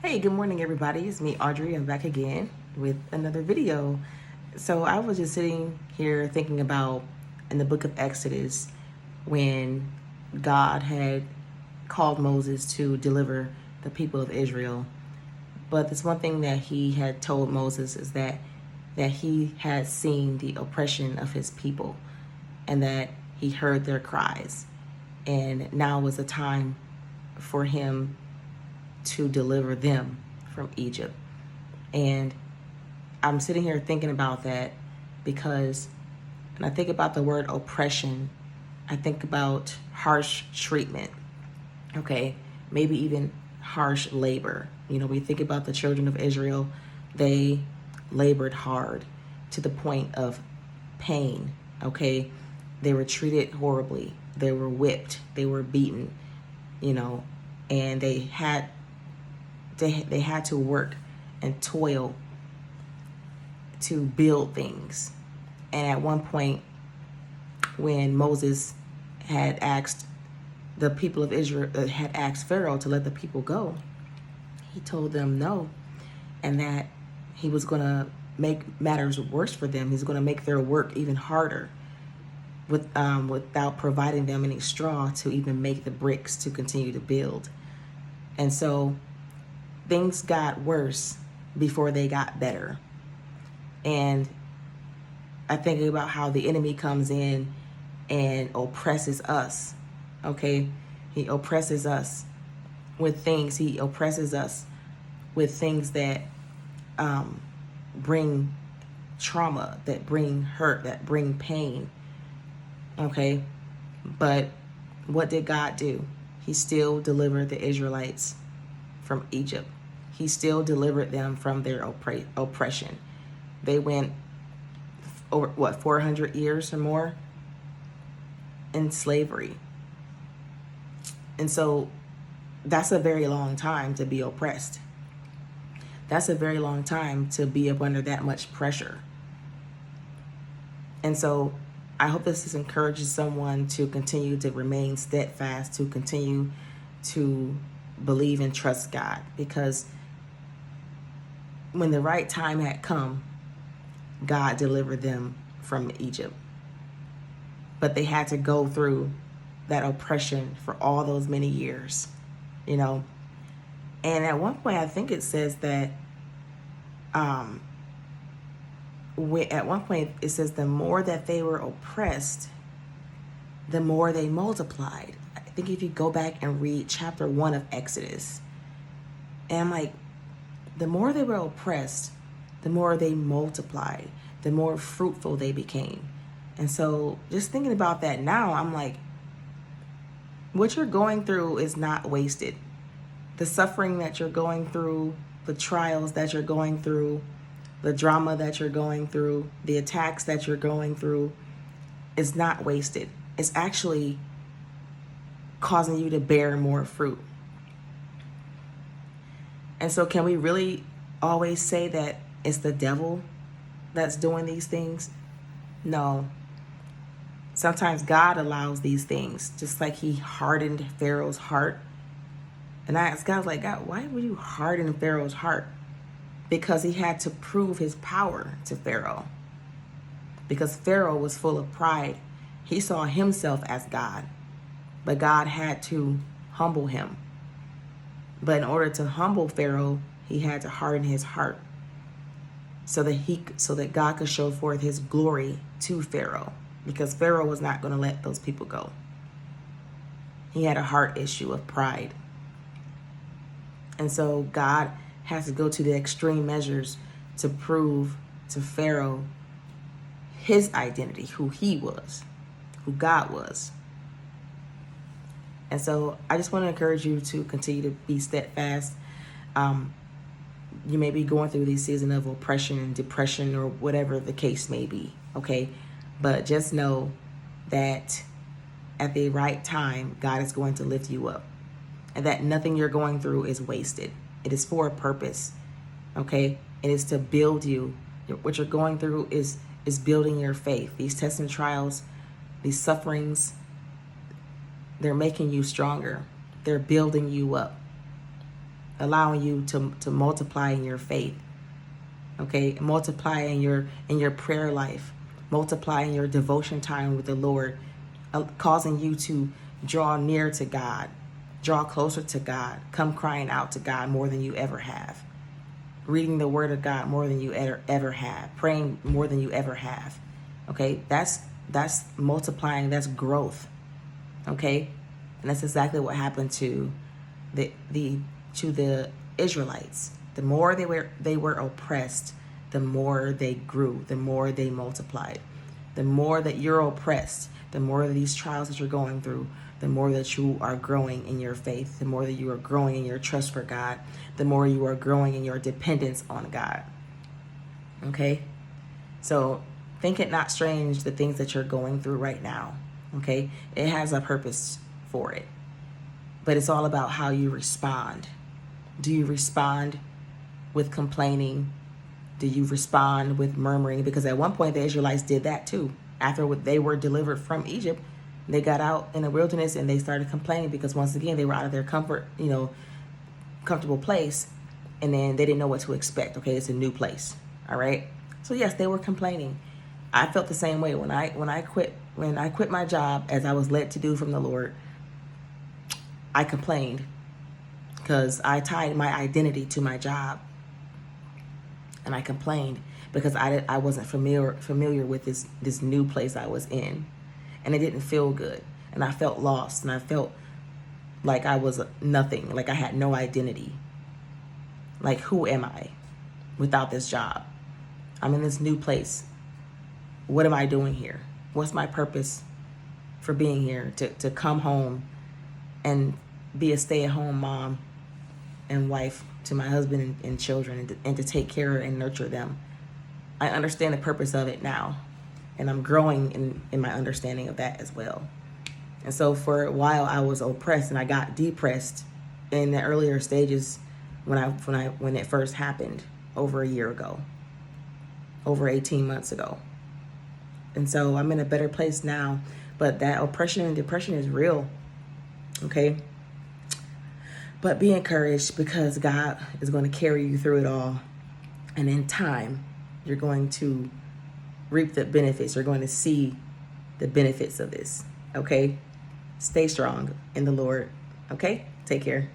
Hey, good morning, everybody. It's me, Audrey. I'm back again with another video. So I was just sitting here thinking about in the book of Exodus when God had called Moses to deliver the people of Israel. But this one thing that he had told Moses is that he had seen the oppression of his people and that he heard their cries. And now was the time for him to deliver them from Egypt. And I'm sitting here thinking about that because when I think about the word oppression, I think about harsh treatment, okay? Maybe even harsh labor. You know, we think about the children of Israel, they labored hard to the point of pain, okay? They were treated horribly. They were whipped. They were beaten, you know, and they had to work and toil to build things. And at one point, when Moses had asked the people of Israel, had asked Pharaoh to let the people go, he told them no, and that he was going to make matters worse for them. He's going to make their work even harder without providing them any straw to even make the bricks to continue to build. And so things got worse before they got better. And I think about how the enemy comes in and oppresses us, okay? He oppresses us with things. He oppresses us with things that bring trauma, that bring hurt, that bring pain, okay? But what did God do? He still delivered the Israelites from Egypt. He still delivered them from their oppression. They went over 400 years or more in slavery. And so that's a very long time to be oppressed. That's a very long time to be up under that much pressure. And so I hope this encourages someone to continue to remain steadfast, to continue to believe and trust God, because when the right time had come, God delivered them from Egypt. But they had to go through that oppression for all those many years, you know. And at one point, I think it says that, at one point, it says the more that they were oppressed, the more they multiplied. I think if you go back and read chapter 1 of Exodus, and I'm like, the more they were oppressed, the more they multiplied, the more fruitful they became. And so just thinking about that now, I'm like, what you're going through is not wasted. The suffering that you're going through, the trials that you're going through, the drama that you're going through, the attacks that you're going through is not wasted. It's actually causing you to bear more fruit. And so can we really always say that it's the devil that's doing these things? No. Sometimes God allows these things, just like he hardened Pharaoh's heart. And I asked God, like, God, why would you harden Pharaoh's heart? Because he had to prove his power to Pharaoh. Because Pharaoh was full of pride. He saw himself as God. But God had to humble him. But in order to humble Pharaoh, he had to harden his heart so that God could show forth his glory to Pharaoh, because Pharaoh was not going to let those people go. He had a heart issue of pride. And so God has to go to the extreme measures to prove to Pharaoh his identity, who he was, who God was. And so I just want to encourage you to continue to be steadfast. You may be going through these seasons of oppression and depression or whatever the case may be, okay? But just know that at the right time, God is going to lift you up, and that nothing you're going through is wasted. It is for a purpose, okay? It is to build you. What you're going through is building your faith. These tests and trials, these sufferings, they're making you stronger. They're building you up. allowing you to multiply in your faith. Okay, multiply in your prayer life, multiply in your devotion time with the Lord, causing you to draw near to God, draw closer to God, come crying out to God more than you ever have, reading the Word of God more than you ever have, praying more than you ever have. Okay, that's multiplying, that's growth. Okay, and that's exactly what happened to the Israelites. The more they were oppressed, the more they grew, the more they multiplied. The more that you're oppressed, the more of these trials that you're going through, the more that you are growing in your faith, the more that you are growing in your trust for God, the more you are growing in your dependence on God. Okay? So think it not strange the things that you're going through right now. Okay? It has a purpose for it. But it's all about how you respond. Do you respond with complaining? Do you respond with murmuring? Because at one point the Israelites did that too. After they were delivered from Egypt, they got out in the wilderness and they started complaining because once again they were out of their comfortable place, and then they didn't know what to expect. Okay, it's a new place. All right. So yes, they were complaining. I felt the same way when I quit my job as I was led to do from the Lord. I complained because I tied my identity to my job. And I complained because I wasn't familiar with this new place I was in. And it didn't feel good. And I felt lost. And I felt like I was nothing. Like I had no identity. Like, who am I without this job? I'm in this new place. What am I doing here? What's my purpose for being here? To come home and be a stay-at-home mom and wife to my husband and children, and to take care and nurture them. I understand the purpose of it now, and I'm growing in my understanding of that as well. And so for a while I was oppressed, and I got depressed in the earlier stages when it first happened over a year ago, over 18 months ago. And so I'm in a better place now, but that oppression and depression is real. Okay? But be encouraged, because God is going to carry you through it all. And in time, you're going to reap the benefits. You're going to see the benefits of this. Okay? Stay strong in the Lord. Okay? Take care.